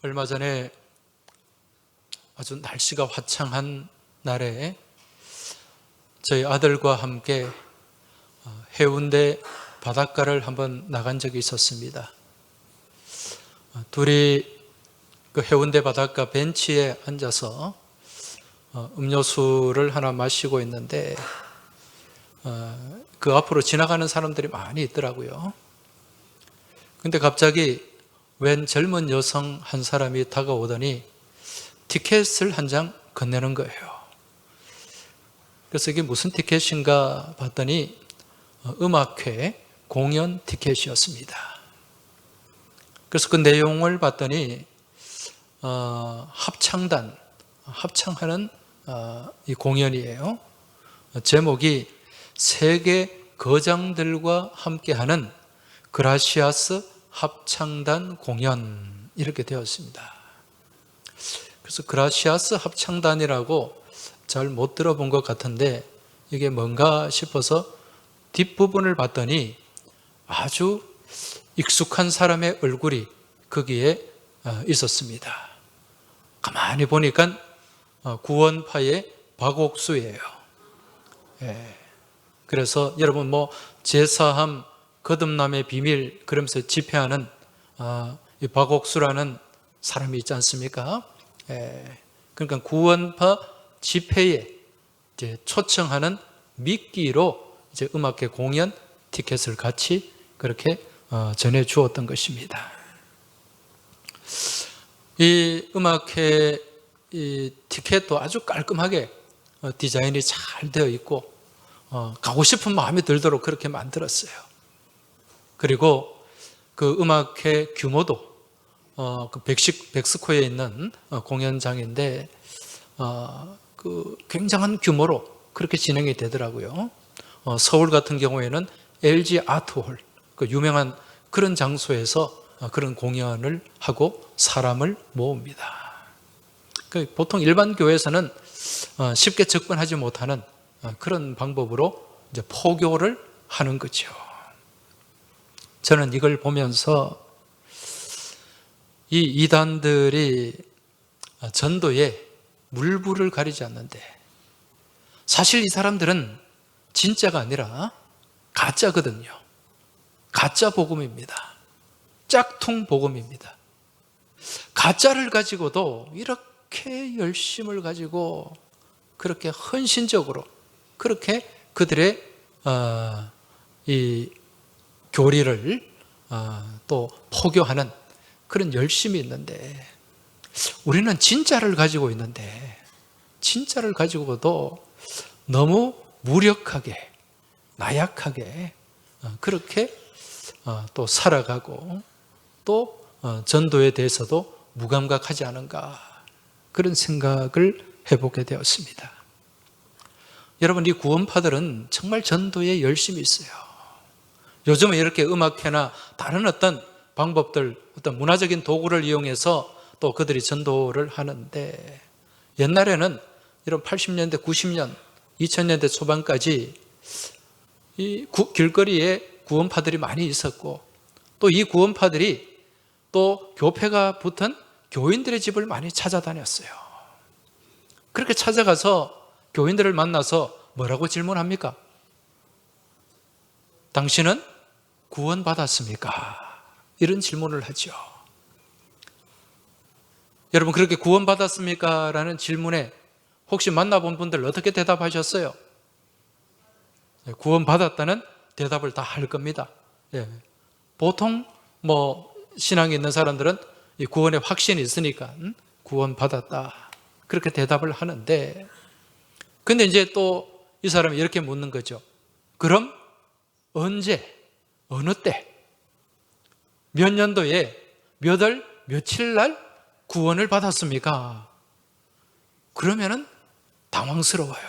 얼마 전에 아주 날씨가 화창한 날에 저희 아들과 함께 해운대 바닷가를 한번 나간 적이 있었습니다. 둘이 그 해운대 바닷가 벤치에 앉아서 음료수를 하나 마시고 있는데 그 앞으로 지나가는 사람들이 많이 있더라고요. 근데 갑자기 웬 젊은 여성 한 사람이 다가오더니 티켓을 한 장 건네는 거예요. 그래서 이게 무슨 티켓인가 봤더니 음악회 공연 티켓이었습니다. 그래서 그 내용을 봤더니 합창하는 이 공연이에요. 제목이 세계 거장들과 함께하는 그라시아스 합창단 공연 이렇게 되었습니다. 그래서 그라시아스 합창단이라고 잘 못 들어본 것 같은데 이게 뭔가 싶어서 뒷부분을 봤더니 아주 익숙한 사람의 얼굴이 거기에 있었습니다. 가만히 보니까 구원파의 박옥수예요. 그래서 여러분 제사함 거듭남의 비밀 그러면서 집회하는 이 박옥수라는 사람이 있지 않습니까? 그러니까 구원파 집회에 이제 초청하는 미끼로 이제 음악회 공연 티켓을 같이 그렇게 전해 주었던 것입니다. 이 음악회 이 티켓도 아주 깔끔하게 디자인이 잘 되어 있고 가고 싶은 마음이 들도록 그렇게 만들었어요. 그리고 그 음악회 규모도 그 백스코에 있는 공연장인데 그 굉장한 규모로 그렇게 진행이 되더라고요. 서울 같은 경우에는 LG 아트홀, 그 유명한 그런 장소에서 그런 공연을 하고 사람을 모읍니다. 보통 일반 교회에서는 쉽게 접근하지 못하는 그런 방법으로 이제 포교를 하는 거죠. 저는 이걸 보면서 이 이단들이 전도에 물불을 가리지 않는데 사실 이 사람들은 진짜가 아니라 가짜거든요. 가짜 복음입니다. 짝퉁 복음입니다. 가짜를 가지고도 이렇게 열심을 가지고 그렇게 헌신적으로 그렇게 그들의 이 교리를 또 포교하는 그런 열심이 있는데 우리는 진짜를 가지고 있는데 진짜를 가지고도 너무 무력하게 나약하게 그렇게 또 살아가고 또 전도에 대해서도 무감각하지 않은가 그런 생각을 해보게 되었습니다. 여러분 이 구원파들은 정말 전도에 열심히 있어요. 요즘은 이렇게 음악회나 다른 어떤 방법들 어떤 문화적인 도구를 이용해서 또 그들이 전도를 하는데 옛날에는 이런 80년대 90년 2000년대 초반까지 이 길거리에 구원파들이 많이 있었고 또 이 구원파들이 또 교패가 붙은 교인들의 집을 많이 찾아다녔어요. 그렇게 찾아가서 교인들을 만나서 뭐라고 질문합니까? 당신은 구원받았습니까? 이런 질문을 하죠. 여러분 그렇게 구원받았습니까? 라는 질문에 혹시 만나본 분들 어떻게 대답하셨어요? 구원받았다는 대답을 다 할 겁니다. 보통 신앙이 있는 사람들은 이 구원의 확신이 있으니까 구원받았다 그렇게 대답을 하는데 근데 이제 또 이 사람이 이렇게 묻는 거죠. 그럼 언제 어느 때 몇 년도에 몇 월 며칠 날 구원을 받았습니까? 그러면은 당황스러워요.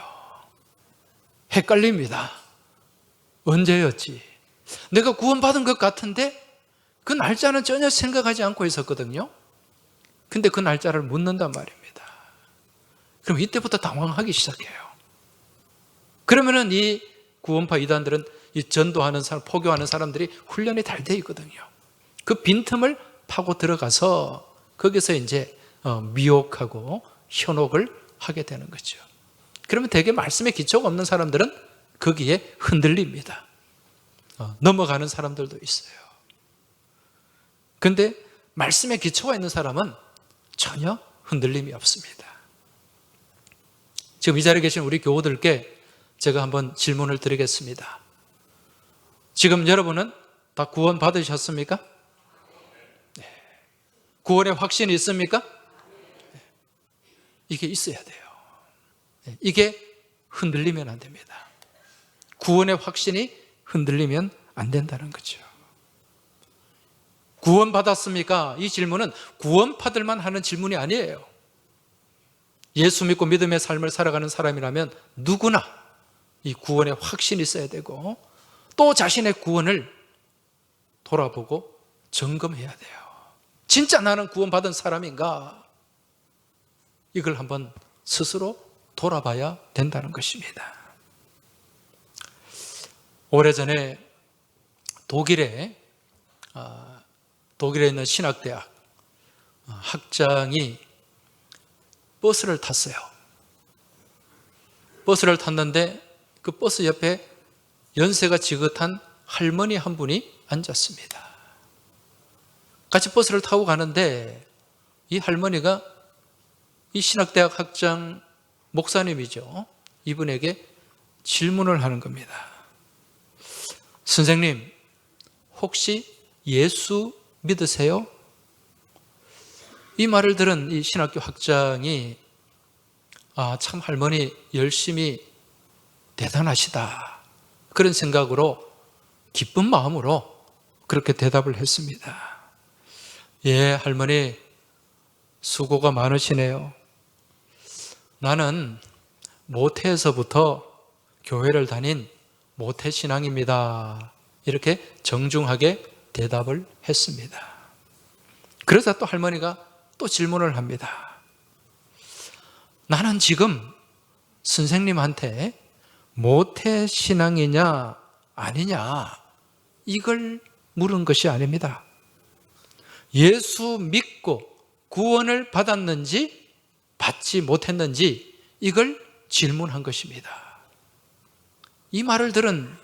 헷갈립니다. 언제였지? 내가 구원받은 것 같은데 그 날짜는 전혀 생각하지 않고 있었거든요. 근데 그 날짜를 묻는단 말입니다. 그럼 이때부터 당황하기 시작해요. 그러면은 이 구원파 이단들은 이 전도하는 사람, 포교하는 사람들이 훈련이 잘 돼 있거든요. 그 빈틈을 파고 들어가서 거기서 이제 미혹하고 현혹을 하게 되는 거죠. 그러면 되게 말씀에 기초가 없는 사람들은 거기에 흔들립니다. 넘어가는 사람들도 있어요. 근데 말씀에 기초가 있는 사람은 전혀 흔들림이 없습니다. 지금 이 자리에 계신 우리 교우들께 제가 한번 질문을 드리겠습니다. 지금 여러분은 다 구원 받으셨습니까? 네. 구원의 확신이 있습니까? 네. 이게 있어야 돼요. 네. 이게 흔들리면 안 됩니다. 구원의 확신이 흔들리면 안 된다는 거죠. 구원 받았습니까? 이 질문은 구원 받을만 하는 질문이 아니에요. 예수 믿고 믿음의 삶을 살아가는 사람이라면 누구나 이 구원의 확신이 있어야 되고 또 자신의 구원을 돌아보고 점검해야 돼요. 진짜 나는 구원받은 사람인가? 이걸 한번 스스로 돌아봐야 된다는 것입니다. 오래전에 독일에 있는 신학대학 학장이 버스를 탔어요. 버스를 탔는데 그 버스 옆에 연세가 지긋한 할머니 한 분이 앉았습니다. 같이 버스를 타고 가는데 이 할머니가 이 신학대학 학장 목사님이죠. 이분에게 질문을 하는 겁니다. 선생님, 혹시 예수 믿으세요? 이 말을 들은 이 신학교 학장이 참 할머니 열심히 대단하시다. 그런 생각으로 기쁜 마음으로 그렇게 대답을 했습니다. 예, 할머니 수고가 많으시네요. 나는 모태에서부터 교회를 다닌 모태신앙입니다. 이렇게 정중하게 대답을 했습니다. 그래서 또 할머니가 또 질문을 합니다. 나는 지금 선생님한테 모태신앙이냐 아니냐 이걸 물은 것이 아닙니다. 예수 믿고 구원을 받았는지 받지 못했는지 이걸 질문한 것입니다. 이 말을 들은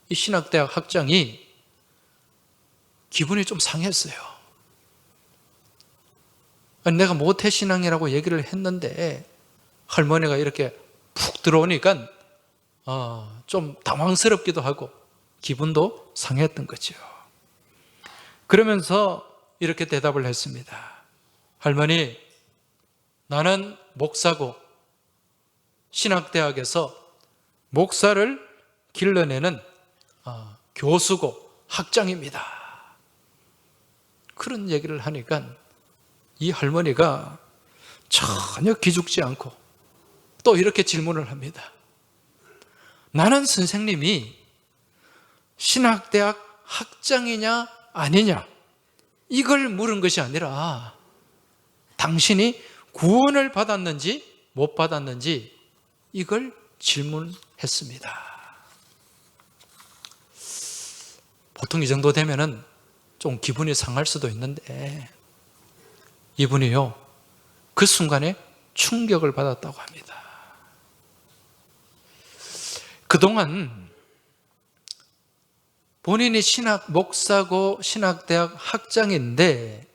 이 신학대학 학장이 기분이 좀 상했어요. 내가 모태신앙이라고 얘기를 했는데 할머니가 이렇게 푹 들어오니까 좀 당황스럽기도 하고 기분도 상했던 거죠. 그러면서 이렇게 대답을 했습니다. 할머니, 나는 목사고 신학대학에서 목사를 길러내는 교수고 학장입니다. 그런 얘기를 하니까 이 할머니가 전혀 기죽지 않고 또 이렇게 질문을 합니다. 나는 선생님이 신학대학 학장이냐 아니냐 이걸 물은 것이 아니라 당신이 구원을 받았는지 못 받았는지 이걸 질문했습니다. 보통 이 정도 되면은 좀 기분이 상할 수도 있는데 이분이요 그 순간에 충격을 받았다고 합니다. 그동안 본인이 신학 목사고 신학대학 학장인데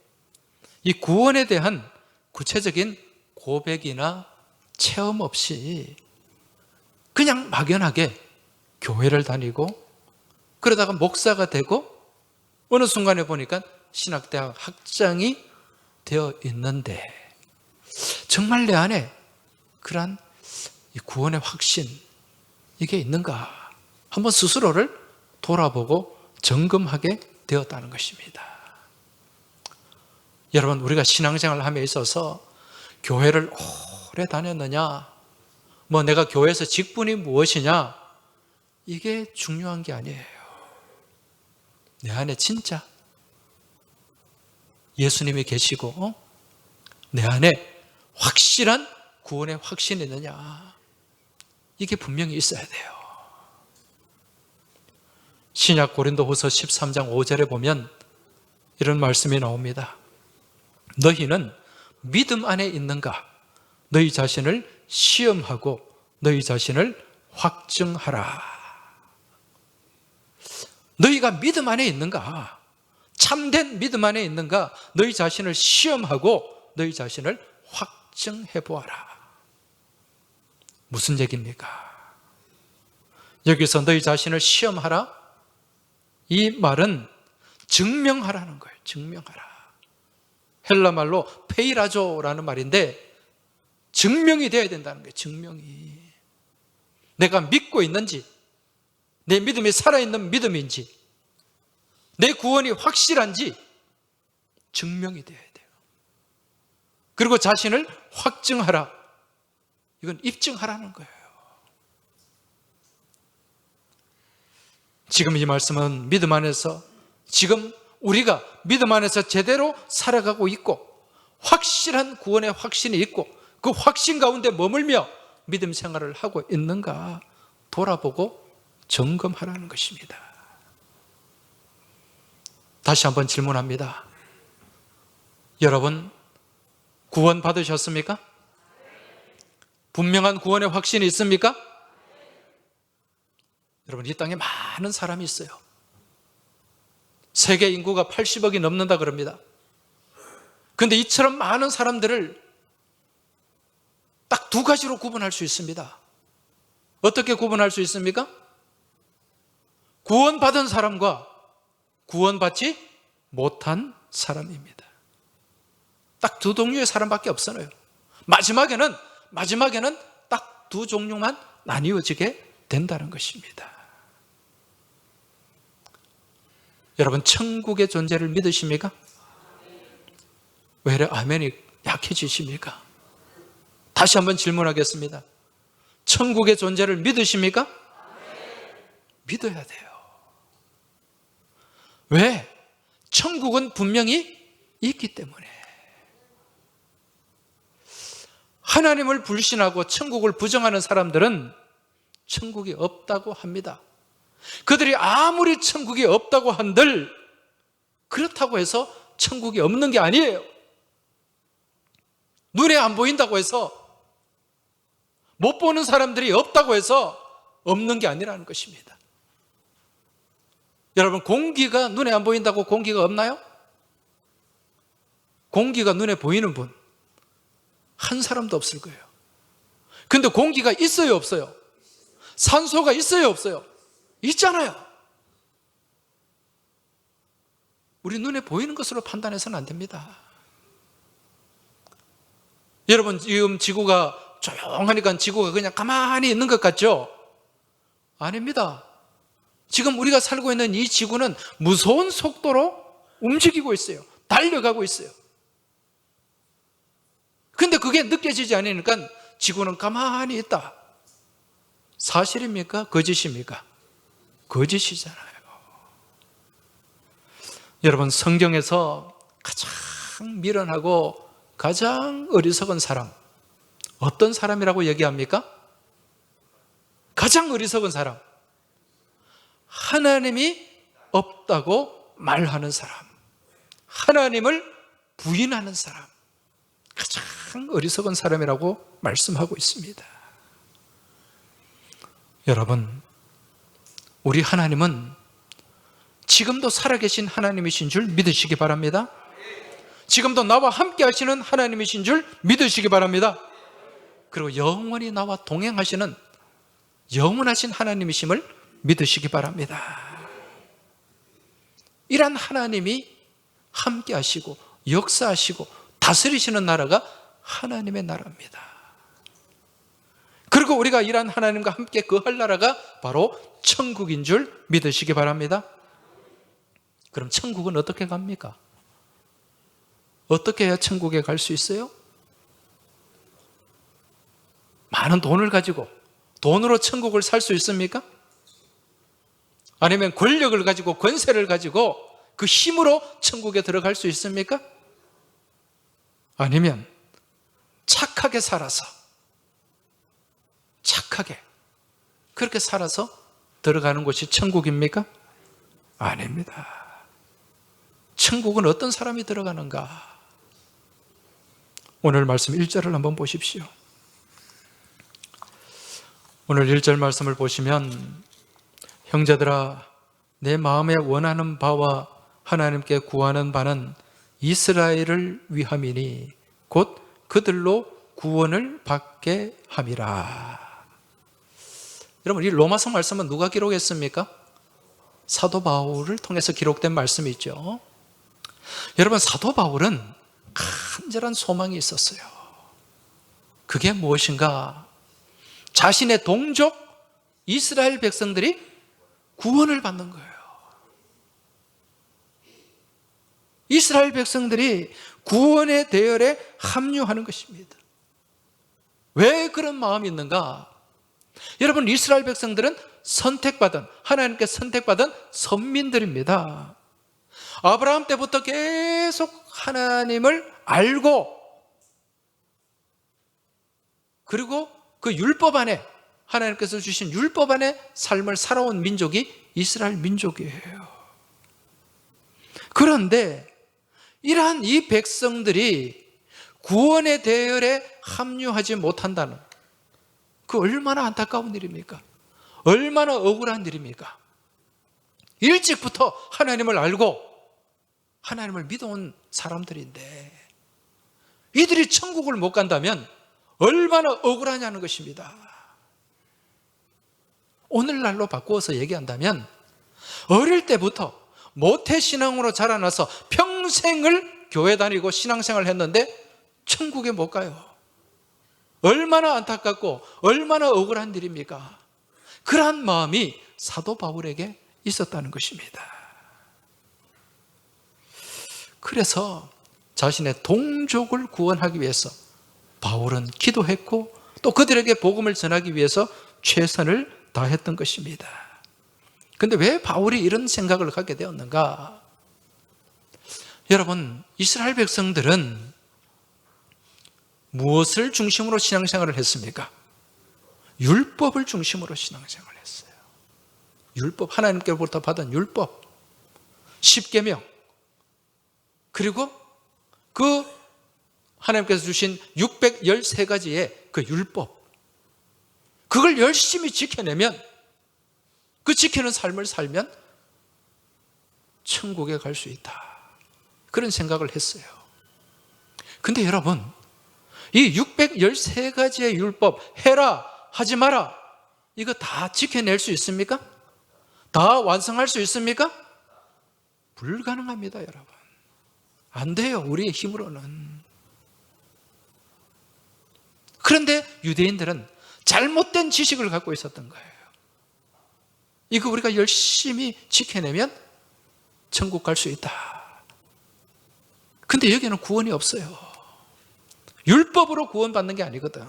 이 구원에 대한 구체적인 고백이나 체험 없이 그냥 막연하게 교회를 다니고 그러다가 목사가 되고 어느 순간에 보니까 신학대학 학장이 되어 있는데 정말 내 안에 그러한 구원의 확신 이게 있는가 한번 스스로를 돌아보고 점검하게 되었다는 것입니다. 여러분, 우리가 신앙생활을 함에 있어서 교회를 오래 다녔느냐 내가 교회에서 직분이 무엇이냐 이게 중요한 게 아니에요. 내 안에 진짜 예수님이 계시고 내 안에 확실한 구원의 확신이 있느냐 이게 분명히 있어야 돼요. 신약 고린도후서 13장 5절에 보면 이런 말씀이 나옵니다. 너희는 믿음 안에 있는가? 너희 자신을 시험하고 너희 자신을 확증하라. 너희가 믿음 안에 있는가? 참된 믿음 안에 있는가? 너희 자신을 시험하고 너희 자신을 확증해 보아라. 무슨 얘기입니까? 여기서 너희 자신을 시험하라? 이 말은 증명하라는 거예요. 증명하라. 헬라 말로 페이라조라는 말인데 증명이 되어야 된다는 거예요. 증명이. 내가 믿고 있는지, 내 믿음이 살아있는 믿음인지, 내 구원이 확실한지 증명이 되어야 돼요. 그리고 자신을 확증하라. 이건 입증하라는 거예요. 지금 이 말씀은 믿음 안에서, 지금 우리가 믿음 안에서 제대로 살아가고 있고 확실한 구원의 확신이 있고 그 확신 가운데 머물며 믿음 생활을 하고 있는가 돌아보고 점검하라는 것입니다. 다시 한번 질문합니다. 여러분, 구원 받으셨습니까? 분명한 구원의 확신이 있습니까? 여러분, 이 땅에 많은 사람이 있어요. 세계 인구가 80억이 넘는다 그럽니다. 그런데 이처럼 많은 사람들을 딱 두 가지로 구분할 수 있습니다. 어떻게 구분할 수 있습니까? 구원받은 사람과 구원받지 못한 사람입니다. 딱 두 종류의 사람밖에 없어요. 마지막에는 딱 두 종류만 나뉘어지게 된다는 것입니다. 여러분, 천국의 존재를 믿으십니까? 왜 이래 아멘이 약해지십니까? 다시 한번 질문하겠습니다. 천국의 존재를 믿으십니까? 믿어야 돼요. 왜? 천국은 분명히 있기 때문에. 하나님을 불신하고 천국을 부정하는 사람들은 천국이 없다고 합니다. 그들이 아무리 천국이 없다고 한들 그렇다고 해서 천국이 없는 게 아니에요. 눈에 안 보인다고 해서, 못 보는 사람들이 없다고 해서 없는 게 아니라는 것입니다. 여러분, 공기가 눈에 안 보인다고 공기가 없나요? 공기가 눈에 보이는 분 한 사람도 없을 거예요. 근데 공기가 있어요, 없어요? 산소가 있어요, 없어요? 있잖아요. 우리 눈에 보이는 것으로 판단해서는 안 됩니다. 여러분, 지금 지구가 조용하니까 지구가 그냥 가만히 있는 것 같죠? 아닙니다. 지금 우리가 살고 있는 이 지구는 무서운 속도로 움직이고 있어요. 달려가고 있어요. 근데 그게 느껴지지 않으니까 지구는 가만히 있다. 사실입니까? 거짓입니까? 거짓이잖아요. 여러분, 성경에서 가장 미련하고 가장 어리석은 사람, 어떤 사람이라고 얘기합니까? 가장 어리석은 사람, 하나님이 없다고 말하는 사람, 하나님을 부인하는 사람, 가장 어리석은 사람이라고 말씀하고 있습니다. 여러분, 우리 하나님은 지금도 살아계신 하나님이신 줄 믿으시기 바랍니다. 지금도 나와 함께 하시는 하나님이신 줄 믿으시기 바랍니다. 그리고 영원히 나와 동행하시는 영원하신 하나님이심을 믿으시기 바랍니다. 이런 하나님이 함께 하시고 역사하시고 다스리시는 나라가 하나님의 나라입니다. 그리고 우리가 이런 하나님과 함께 거할 나라가 바로 천국인 줄 믿으시기 바랍니다. 그럼 천국은 어떻게 갑니까? 어떻게 해야 천국에 갈 수 있어요? 많은 돈을 가지고 돈으로 천국을 살 수 있습니까? 아니면 권력을 가지고 권세를 가지고 그 힘으로 천국에 들어갈 수 있습니까? 아니면 착하게 살아서, 착하게 그렇게 살아서 들어가는 곳이 천국입니까? 아닙니다. 천국은 어떤 사람이 들어가는가? 오늘 말씀 1절을 한번 보십시오. 오늘 1절 말씀을 보시면 형제들아 내 마음에 원하는 바와 하나님께 구하는 바는 이스라엘을 위함이니 곧 그들로 구원을 받게 함이라. 여러분, 이 로마서 말씀은 누가 기록했습니까? 사도 바울을 통해서 기록된 말씀이죠. 여러분, 사도 바울은 간절한 소망이 있었어요. 그게 무엇인가? 자신의 동족 이스라엘 백성들이 구원을 받는 거예요. 이스라엘 백성들이 구원의 대열에 합류하는 것입니다. 왜 그런 마음이 있는가? 여러분, 이스라엘 백성들은 선택받은, 하나님께 선택받은 선민들입니다. 아브라함 때부터 계속 하나님을 알고, 그리고 그 율법 안에, 하나님께서 주신 율법 안에 삶을 살아온 민족이 이스라엘 민족이에요. 그런데 이러한 이 백성들이 구원의 대열에 합류하지 못한다는, 그 얼마나 안타까운 일입니까? 얼마나 억울한 일입니까? 일찍부터 하나님을 알고 하나님을 믿어온 사람들인데 이들이 천국을 못 간다면 얼마나 억울하냐는 것입니다. 오늘날로 바꾸어서 얘기한다면 어릴 때부터 모태신앙으로 자라나서 평생을 교회 다니고 신앙생활을 했는데 천국에 못 가요. 얼마나 안타깝고 얼마나 억울한 일입니까? 그러한 마음이 사도 바울에게 있었다는 것입니다. 그래서 자신의 동족을 구원하기 위해서 바울은 기도했고 또 그들에게 복음을 전하기 위해서 최선을 다했던 것입니다. 그런데 왜 바울이 이런 생각을 갖게 되었는가? 여러분, 이스라엘 백성들은 무엇을 중심으로 신앙생활을 했습니까? 율법을 중심으로 신앙생활을 했어요. 율법, 하나님께로부터 받은 율법, 십계명, 그리고 그 하나님께서 주신 613가지의 그 율법, 그걸 열심히 지켜내면, 그 지키는 삶을 살면 천국에 갈 수 있다, 그런 생각을 했어요. 근데 여러분, 이 613가지의 율법, 해라, 하지 마라, 이거 다 지켜낼 수 있습니까? 다 완성할 수 있습니까? 불가능합니다, 여러분. 안 돼요, 우리의 힘으로는. 그런데 유대인들은 잘못된 지식을 갖고 있었던 거예요. 이거 우리가 열심히 지켜내면 천국 갈 수 있다. 근데 여기는 구원이 없어요. 율법으로 구원받는 게 아니거든.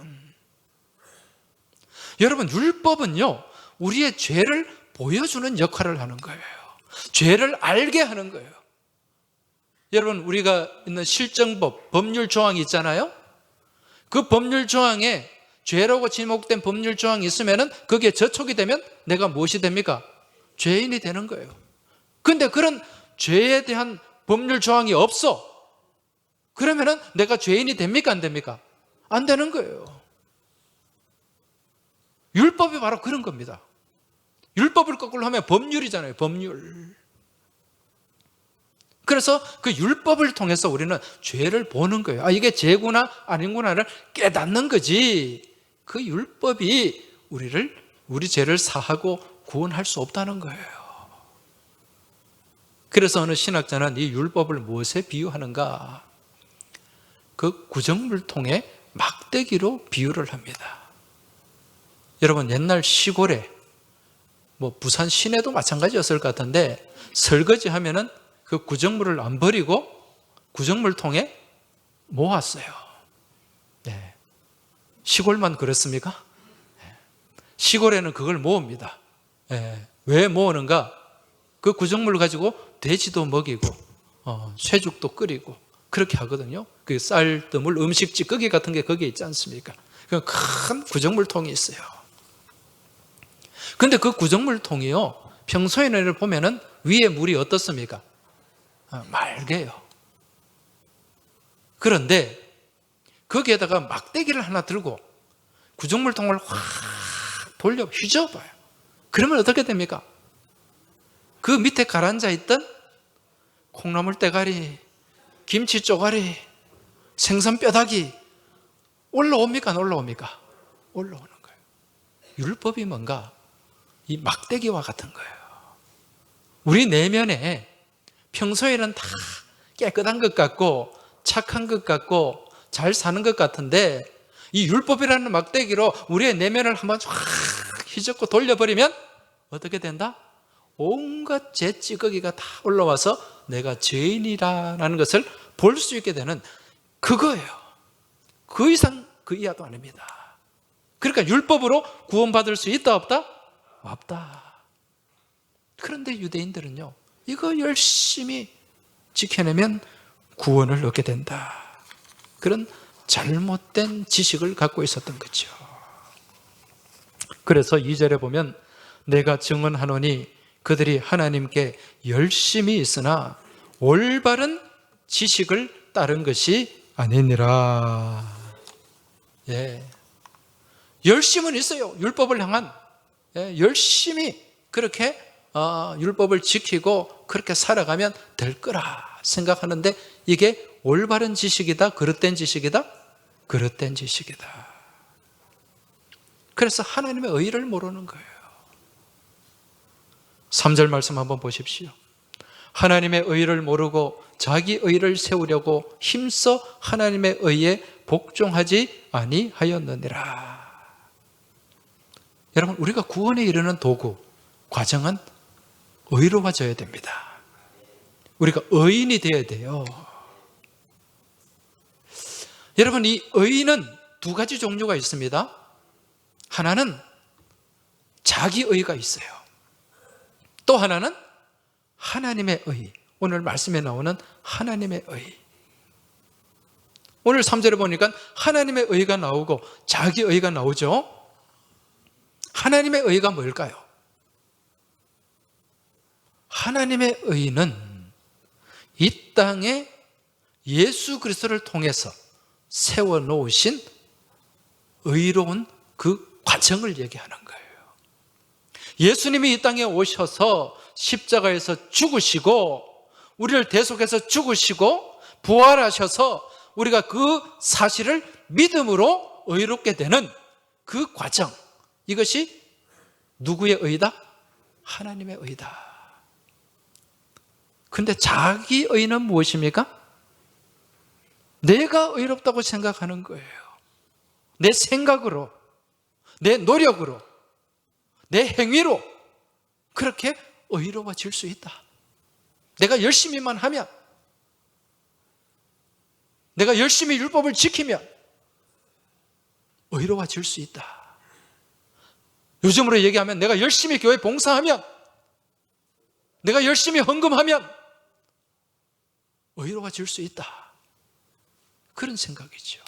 여러분, 율법은요, 우리의 죄를 보여주는 역할을 하는 거예요. 죄를 알게 하는 거예요. 여러분, 우리가 있는 실정법, 법률 조항이 있잖아요. 그 법률 조항에 죄라고 지목된 법률 조항이 있으면은 거기에 저촉이 되면 내가 무엇이 됩니까? 죄인이 되는 거예요. 근데 그런 죄에 대한 법률 조항이 없어. 그러면은 내가 죄인이 됩니까? 안 됩니까? 안 되는 거예요. 율법이 바로 그런 겁니다. 율법을 거꾸로 하면 법률이잖아요, 법률. 그래서 그 율법을 통해서 우리는 죄를 보는 거예요. 아, 이게 죄구나 아닌구나를 깨닫는 거지. 그 율법이 우리 죄를 사하고 구원할 수 없다는 거예요. 그래서 어느 신학자는 이 율법을 무엇에 비유하는가? 그 구정물통에 막대기로 비유를 합니다. 여러분, 옛날 시골에, 부산 시내도 마찬가지였을 것 같은데, 설거지 하면은 그 구정물을 안 버리고 구정물통에 모았어요. 네. 시골만 그렇습니까? 네. 시골에는 그걸 모읍니다. 네. 왜 모으는가? 그 구정물을 가지고 돼지도 먹이고 쇠죽도 끓이고 그렇게 하거든요. 그 쌀뜨물, 음식 찌꺼기 같은 게 거기에 있지 않습니까? 큰 구정물통이 있어요. 근데 그 구정물통이요, 평소에는 보면은 위에 물이 어떻습니까? 맑아요. 그런데 거기에다가 막대기를 하나 들고 구정물통을 확 돌려 휘저어봐요. 그러면 어떻게 됩니까? 그 밑에 가라앉아 있던 콩나물 대가리, 김치 쪼가리, 생선 뼈다귀 올라옵니까? 안 올라옵니까? 올라오는 거예요. 율법이 뭔가? 이 막대기와 같은 거예요. 우리 내면에 평소에는 다 깨끗한 것 같고 착한 것 같고 잘 사는 것 같은데 이 율법이라는 막대기로 우리의 내면을 한번 확 휘젓고 돌려버리면 어떻게 된다? 온갖 죄 찌꺼기가 다 올라와서 내가 죄인이라는 것을 볼 수 있게 되는 그거예요. 그 이상 그 이하도 아닙니다. 그러니까 율법으로 구원받을 수 있다 없다? 없다. 그런데 유대인들은요, 이거 열심히 지켜내면 구원을 얻게 된다. 그런 잘못된 지식을 갖고 있었던 거죠. 그래서 2절에 보면 내가 증언하노니 그들이 하나님께 열심히 있으나 올바른 지식을 따른 것이 아니니라. 예. 열심은 있어요. 율법을 향한. 예. 열심히 그렇게 율법을 지키고 그렇게 살아가면 될 거라 생각하는데 이게 올바른 지식이다? 그릇된 지식이다? 그릇된 지식이다. 그래서 하나님의 의를 모르는 거예요. 3절 말씀 한번 보십시오. 하나님의 의를 모르고 자기 의를 세우려고 힘써 하나님의 의에 복종하지 아니하였느니라. 여러분, 우리가 구원에 이르는 도구, 과정은 의로워져야 됩니다. 우리가 의인이 되어야 돼요. 여러분, 이 의는 두 가지 종류가 있습니다. 하나는 자기 의가 있어요. 또 하나는 하나님의 의. 오늘 말씀에 나오는 하나님의 의. 오늘 3절에 보니까 하나님의 의가 나오고 자기 의가 나오죠. 하나님의 의가 뭘까요? 하나님의 의는 이 땅에 예수 그리스도를 통해서 세워놓으신 의로운 그 과정을 얘기하는 거예요. 예수님이 이 땅에 오셔서 십자가에서 죽으시고 우리를 대속해서 죽으시고 부활하셔서 우리가 그 사실을 믿음으로 의롭게 되는 그 과정, 이것이 누구의 의다? 하나님의 의다. 근데 자기 의는 무엇입니까? 내가 의롭다고 생각하는 거예요. 내 생각으로, 내 노력으로, 내 행위로 그렇게 의로워질 수 있다. 내가 열심히만 하면, 내가 열심히 율법을 지키면 의로워질 수 있다. 요즘으로 얘기하면 내가 열심히 교회 봉사하면, 내가 열심히 헌금하면 의로워질 수 있다. 그런 생각이죠.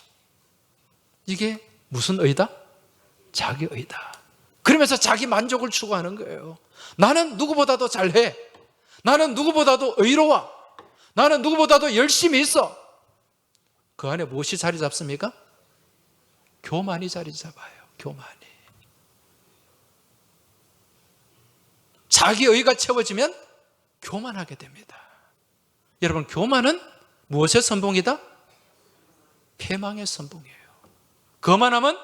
이게 무슨 의다? 자기 의다. 그러면서 자기 만족을 추구하는 거예요. 나는 누구보다도 잘해. 나는 누구보다도 의로워. 나는 누구보다도 열심히 있어. 그 안에 무엇이 자리 잡습니까? 교만이 자리 잡아요. 교만이. 자기 의가 채워지면 교만하게 됩니다. 여러분, 교만은 무엇의 선봉이다? 패망의 선봉이에요. 거만함은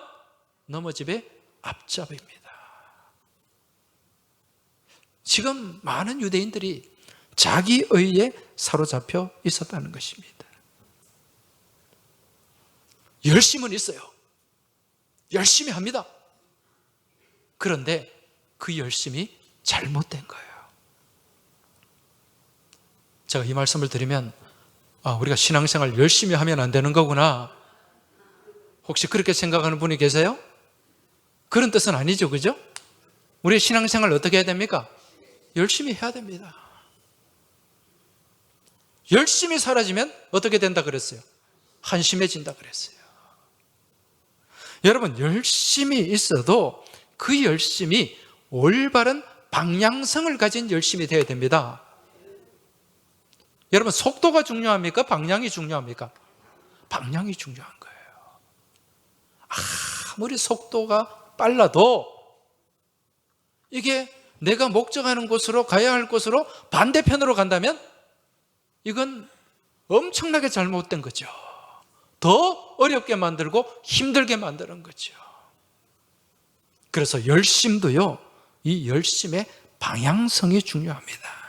넘어집의 앞잡입니다. 지금 많은 유대인들이 자기 의에 사로잡혀 있었다는 것입니다. 열심은 있어요. 열심히 합니다. 그런데 그 열심이 잘못된 거예요. 제가 이 말씀을 드리면 우리가 신앙생활 열심히 하면 안 되는 거구나, 혹시 그렇게 생각하는 분이 계세요? 그런 뜻은 아니죠, 그죠? 우리의 신앙생활 어떻게 해야 됩니까? 열심히 해야 됩니다. 열심히 사라지면 어떻게 된다 그랬어요? 한심해진다 그랬어요. 여러분, 열심히 있어도 그 열심이 올바른 방향성을 가진 열심이 되어야 됩니다. 여러분, 속도가 중요합니까? 방향이 중요합니까? 방향이 중요한 거예요. 아무리 속도가 빨라도 이게 내가 목적하는 곳으로, 가야 할 곳으로 반대편으로 간다면 이건 엄청나게 잘못된 거죠. 더 어렵게 만들고 힘들게 만드는 거죠. 그래서 열심도요, 이 열심의 방향성이 중요합니다.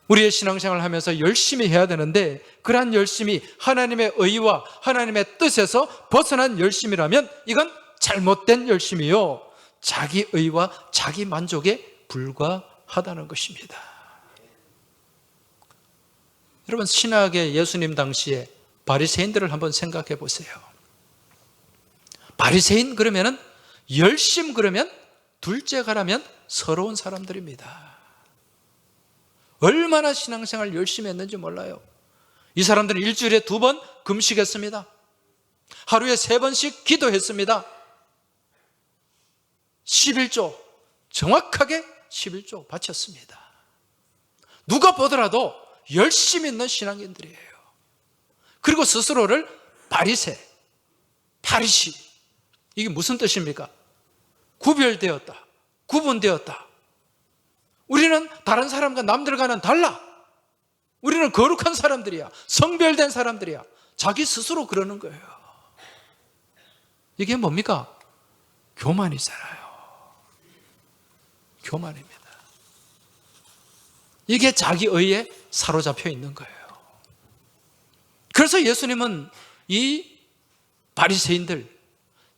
우리의 신앙생활을 하면서 열심히 해야 되는데, 그러한 열심이 하나님의 의와 하나님의 뜻에서 벗어난 열심이라면 이건 잘못된 열심이요, 자기 의와 자기 만족에 불과하다는 것입니다. 여러분, 신약의 예수님 당시에 바리새인들을 한번 생각해 보세요. 바리새인 그러면은, 열심 그러면, 둘째 가라면 서러운 사람들입니다. 얼마나 신앙생활 열심히 했는지 몰라요. 이 사람들은 일주일에 2번 금식했습니다. 하루에 3번씩 기도했습니다. 11조, 정확하게 11조 바쳤습니다. 누가 보더라도 열심히 있는 신앙인들이에요. 그리고 스스로를 바리새, 파리시, 이게 무슨 뜻입니까? 구별되었다, 구분되었다. 우리는 다른 사람과 남들과는 달라. 우리는 거룩한 사람들이야, 성별된 사람들이야. 자기 스스로 그러는 거예요. 이게 뭡니까? 교만이잖아요. 교만입니다. 이게 자기 의에 사로잡혀 있는 거예요. 그래서 예수님은 이 바리새인들,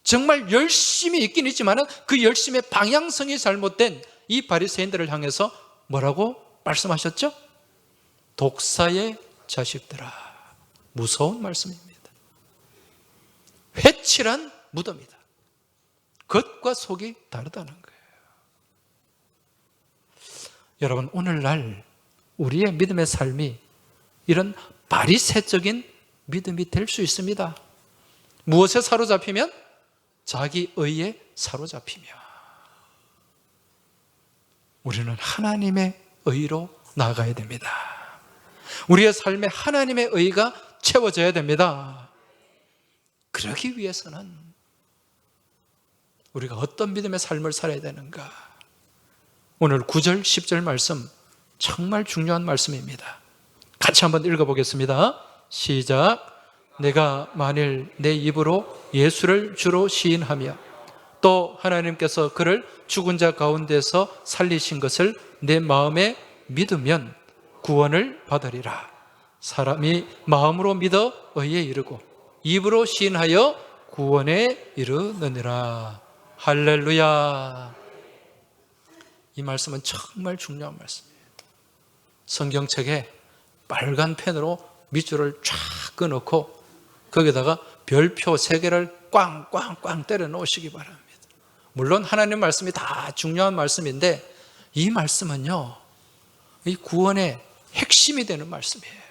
정말 열심히 있긴 있지만 그 열심의 방향성이 잘못된 이 바리새인들을 향해서 뭐라고 말씀하셨죠? 독사의 자식들아. 무서운 말씀입니다. 회칠한 무덤이다. 겉과 속이 다르다는 거예요. 여러분, 오늘날 우리의 믿음의 삶이 이런 바리새적인 믿음이 될 수 있습니다. 무엇에 사로잡히면? 자기 의에 사로잡히며. 우리는 하나님의 의로 나아가야 됩니다. 우리의 삶에 하나님의 의가 채워져야 됩니다. 그러기 위해서는 우리가 어떤 믿음의 삶을 살아야 되는가? 오늘 9절, 10절 말씀 정말 중요한 말씀입니다. 같이 한번 읽어보겠습니다. 시작. 내가 만일 내 입으로 예수를 주로 시인하며 또 하나님께서 그를 죽은 자 가운데서 살리신 것을 내 마음에 믿으면 구원을 받으리라. 사람이 마음으로 믿어 의에 이르고 입으로 시인하여 구원에 이르느니라. 할렐루야. 이 말씀은 정말 중요한 말씀이에요. 성경책에 빨간 펜으로 밑줄을 쫙 끊어놓고 거기다가 별표 3개를 꽝꽝꽝 때려 놓으시기 바랍니다. 물론 하나님 말씀이 다 중요한 말씀인데 이 말씀은요, 이 구원의 핵심이 되는 말씀이에요.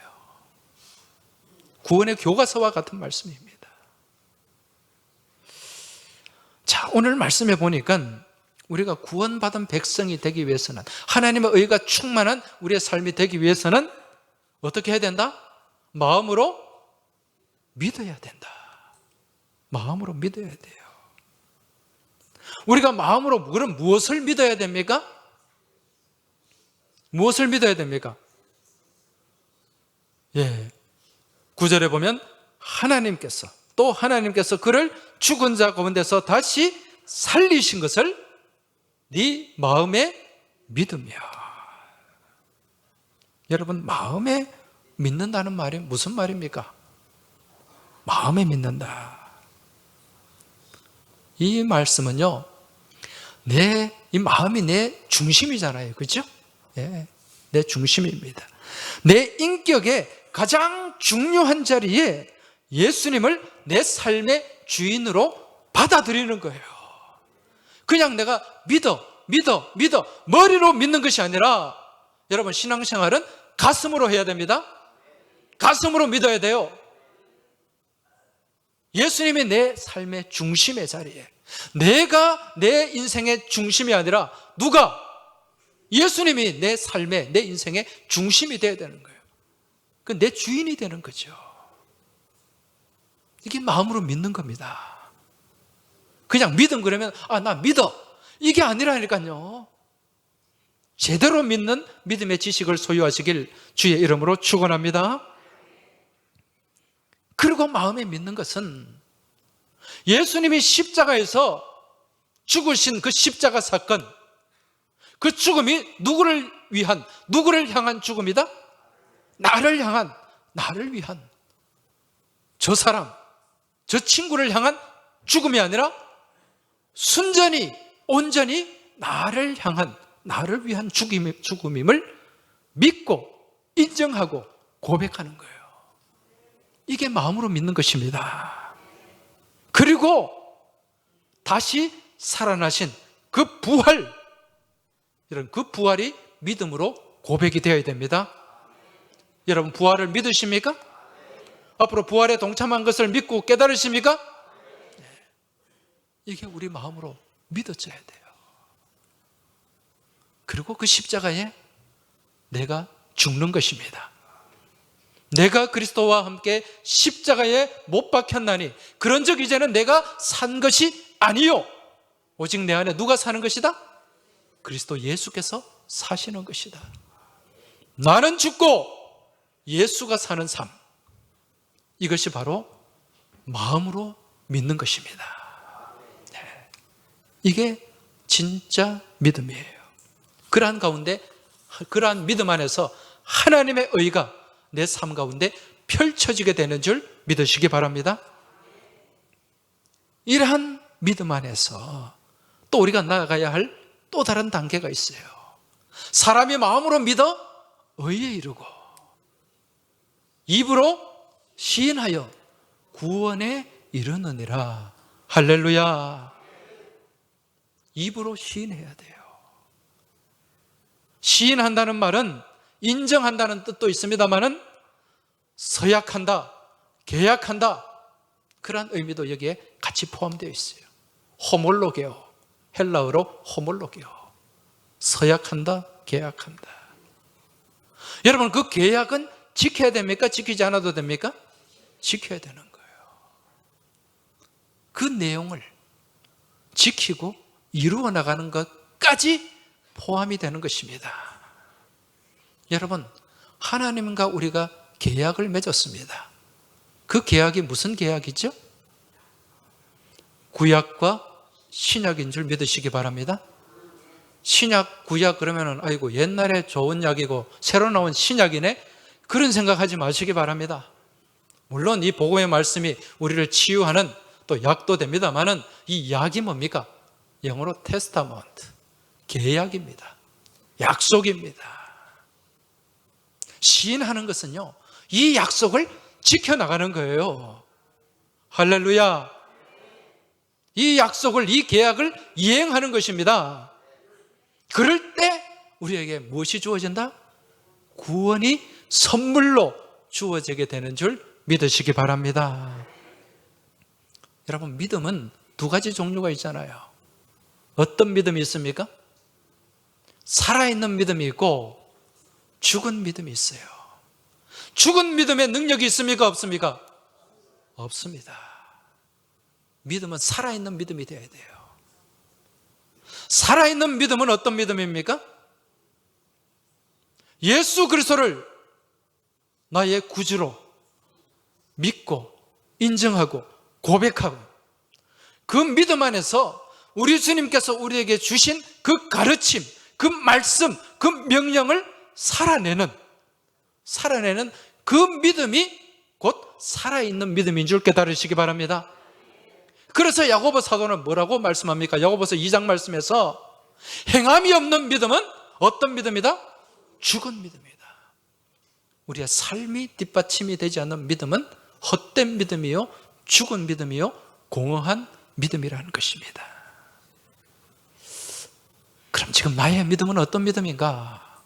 구원의 교과서와 같은 말씀입니다. 자, 오늘 말씀해 보니까 우리가 구원받은 백성이 되기 위해서는, 하나님의 의가 충만한 우리의 삶이 되기 위해서는 어떻게 해야 된다? 마음으로 믿어야 된다. 마음으로 믿어야 돼요. 우리가 마음으로 그럼 무엇을 믿어야 됩니까? 무엇을 믿어야 됩니까? 9절에 보면 하나님께서, 또 하나님께서 그를 죽은 자 가운데서 다시 살리신 것을 네 마음에 믿으며. 여러분, 마음에 믿는다는 말이 무슨 말입니까? 마음에 믿는다. 이 말씀은요, 이 마음이 내 중심이잖아요. 그렇죠? 내 중심입니다. 내 인격의 가장 중요한 자리에 예수님을 내 삶의 주인으로 받아들이는 거예요. 그냥 내가 믿어 머리로 믿는 것이 아니라, 여러분, 신앙생활은 가슴으로 해야 됩니다. 가슴으로 믿어야 돼요. 예수님이 내 삶의 중심의 자리에, 내가 내 인생의 중심이 아니라 누가? 예수님이 내 삶의, 내 인생의 중심이 되어야 되는 거예요. 내 주인이 되는 거죠. 이게 마음으로 믿는 겁니다. 그냥 믿음 그러면 나 믿어, 이게 아니라니까요. 제대로 믿는 믿음의 지식을 소유하시길 주의 이름으로 축원합니다. 그리고 마음에 믿는 것은 예수님이 십자가에서 죽으신 그 십자가 사건, 그 죽음이 누구를 위한, 누구를 향한 죽음이다? 나를 향한, 나를 위한, 저 사람, 저 친구를 향한 죽음이 아니라 순전히 온전히 나를 향한, 나를 위한 죽음임을 믿고 인정하고 고백하는 거예요. 이게 마음으로 믿는 것입니다. 그리고 다시 살아나신 그 부활, 이런 그 부활이 믿음으로 고백이 되어야 됩니다. 여러분, 부활을 믿으십니까? 앞으로 부활에 동참한 것을 믿고 깨달으십니까? 이게 우리 마음으로 믿어져야 돼요. 그리고 그 십자가에 내가 죽는 것입니다. 내가 그리스도와 함께 십자가에 못 박혔나니 그런즉 이제는 내가 산 것이 아니요 오직 내 안에 누가 사는 것이다? 그리스도 예수께서 사시는 것이다. 나는 죽고 예수가 사는 삶, 이것이 바로 마음으로 믿는 것입니다. 이게 진짜 믿음이에요. 그러한 가운데, 그러한 믿음 안에서 하나님의 의가 내 삶 가운데 펼쳐지게 되는 줄 믿으시기 바랍니다. 이러한 믿음 안에서 또 우리가 나아가야 할 또 다른 단계가 있어요. 사람이 마음으로 믿어 의에 이르고 입으로 시인하여 구원에 이르느니라. 할렐루야. 입으로 시인해야 돼요. 시인한다는 말은 인정한다는 뜻도 있습니다만은 서약한다, 계약한다, 그런 의미도 여기에 같이 포함되어 있어요. 호몰로게오, 헬라어로 호몰로게오, 서약한다, 계약한다. 여러분, 그 계약은 지켜야 됩니까? 지키지 않아도 됩니까? 지켜야 되는 거예요. 그 내용을 지키고 이루어 나가는 것까지 포함이 되는 것입니다. 여러분, 하나님과 우리가 계약을 맺었습니다. 그 계약이 무슨 계약이죠? 구약과 신약인 줄 믿으시기 바랍니다. 신약, 구약 그러면은 아이고 옛날에 좋은 약이고 새로 나온 신약이네, 그런 생각하지 마시기 바랍니다. 물론 이 복음의 말씀이 우리를 치유하는 또 약도 됩니다만은 이 약이 뭡니까? 영어로 테스타먼트, 계약입니다. 약속입니다. 시인하는 것은요, 이 약속을 지켜나가는 거예요. 할렐루야. 이 약속을, 이 계약을 이행하는 것입니다. 그럴 때 우리에게 무엇이 주어진다? 구원이 선물로 주어지게 되는 줄 믿으시기 바랍니다. 여러분, 믿음은 두 가지 종류가 있잖아요. 어떤 믿음이 있습니까? 살아있는 믿음이 있고 죽은 믿음이 있어요. 죽은 믿음의 능력이 있습니까? 없습니까? 없습니다. 믿음은 살아있는 믿음이 되어야 돼요. 살아있는 믿음은 어떤 믿음입니까? 예수 그리스도를 나의 구주로 믿고 인정하고 고백하고 그 믿음 안에서 우리 주님께서 우리에게 주신 그 가르침, 그 말씀, 그 명령을 살아내는 그 믿음이 곧 살아있는 믿음인 줄 깨달으시기 바랍니다. 그래서 야고보 사도는 뭐라고 말씀합니까? 야고보서 2장 말씀에서 행함이 없는 믿음은 어떤 믿음이다? 죽은 믿음이다. 우리의 삶이 뒷받침이 되지 않는 믿음은 헛된 믿음이요, 죽은 믿음이요, 공허한 믿음이라는 것입니다. 그럼 지금 나의 믿음은 어떤 믿음인가?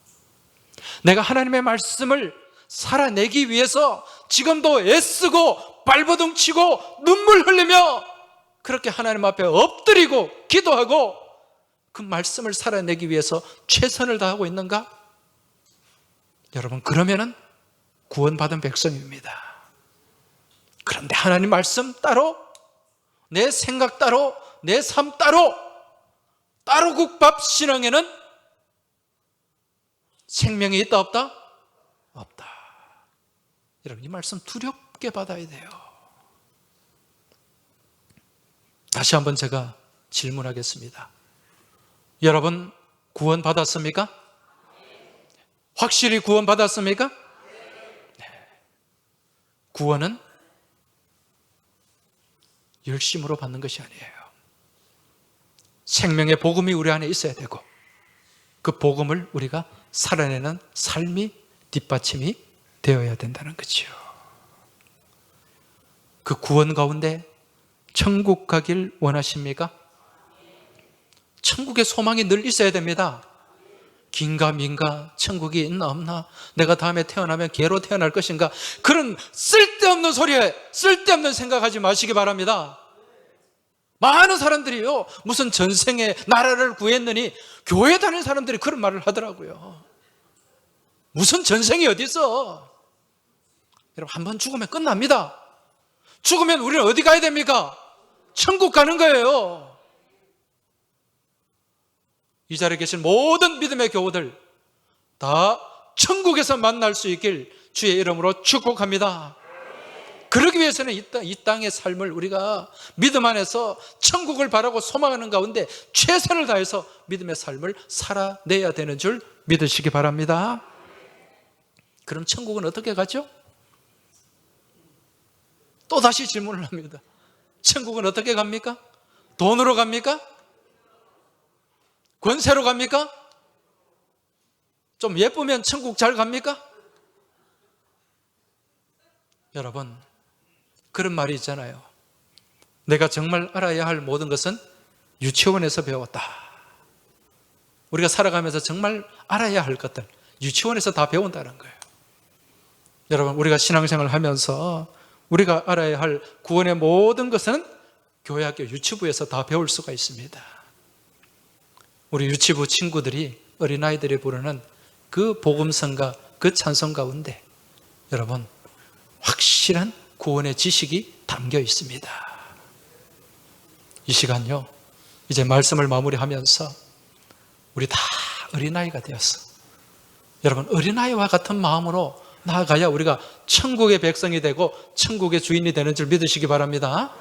내가 하나님의 말씀을 살아내기 위해서 지금도 애쓰고 발버둥 치고 눈물 흘리며 그렇게 하나님 앞에 엎드리고 기도하고 그 말씀을 살아내기 위해서 최선을 다하고 있는가? 여러분, 그러면은 구원받은 백성입니다. 그런데 그런데 하나님 말씀 따로, 내 생각 따로, 내 삶 따로, 따로 국밥 신앙에는 생명이 있다 없다? 없다. 여러분, 이 말씀 두렵게 받아야 돼요. 다시 한번 제가 질문하겠습니다. 여러분, 구원 받았습니까? 확실히 구원 받았습니까? 네. 구원은 열심으로 받는 것이 아니에요. 생명의 복음이 우리 안에 있어야 되고, 그 복음을 우리가 살아내는 삶이 뒷받침이 되어야 된다는 거죠. 그 구원 가운데 천국 가길 원하십니까? 천국의 소망이 늘 있어야 됩니다. 긴가민가, 천국이 있나 없나, 내가 다음에 태어나면 개로 태어날 것인가, 그런 쓸데없는 소리에 쓸데없는 생각하지 마시기 바랍니다. 많은 사람들이요, 무슨 전생에 나라를 구했느니, 교회 다니는 사람들이 그런 말을 하더라고요. 무슨 전생이 어디 있어? 여러분, 한번 죽으면 끝납니다. 죽으면 우리는 어디 가야 됩니까? 천국 가는 거예요. 이 자리에 계신 모든 믿음의 교우들 다 천국에서 만날 수 있길 주의 이름으로 축복합니다. 그러기 위해서는 이 땅의 삶을 우리가 믿음 안에서 천국을 바라고 소망하는 가운데 최선을 다해서 믿음의 삶을 살아내야 되는 줄 믿으시기 바랍니다. 그럼 천국은 어떻게 가죠? 또 다시 질문을 합니다. 천국은 어떻게 갑니까? 돈으로 갑니까? 권세로 갑니까? 좀 예쁘면 천국 잘 갑니까? 여러분, 그런 말이 있잖아요. 내가 정말 알아야 할 모든 것은 유치원에서 배웠다. 우리가 살아가면서 정말 알아야 할 것들 유치원에서 다 배운다는 거예요. 여러분, 우리가 신앙생활을 하면서 우리가 알아야 할 구원의 모든 것은 교회학교 유치부에서 다 배울 수가 있습니다. 우리 유치부 친구들이, 어린아이들이 부르는 그 복음성가, 그 찬송 가운데 여러분, 확실한 구원의 지식이 담겨 있습니다. 이 시간요, 이제 말씀을 마무리하면서 우리 다 어린아이가 되었어. 여러분, 어린아이와 같은 마음으로 나아가야 우리가 천국의 백성이 되고 천국의 주인이 되는 줄 믿으시기 바랍니다.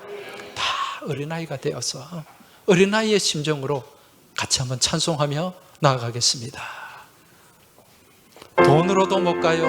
다 어린아이가 되어서 어린아이의 심정으로 같이 한번 찬송하며 나아가겠습니다. 돈으로도 못 가요.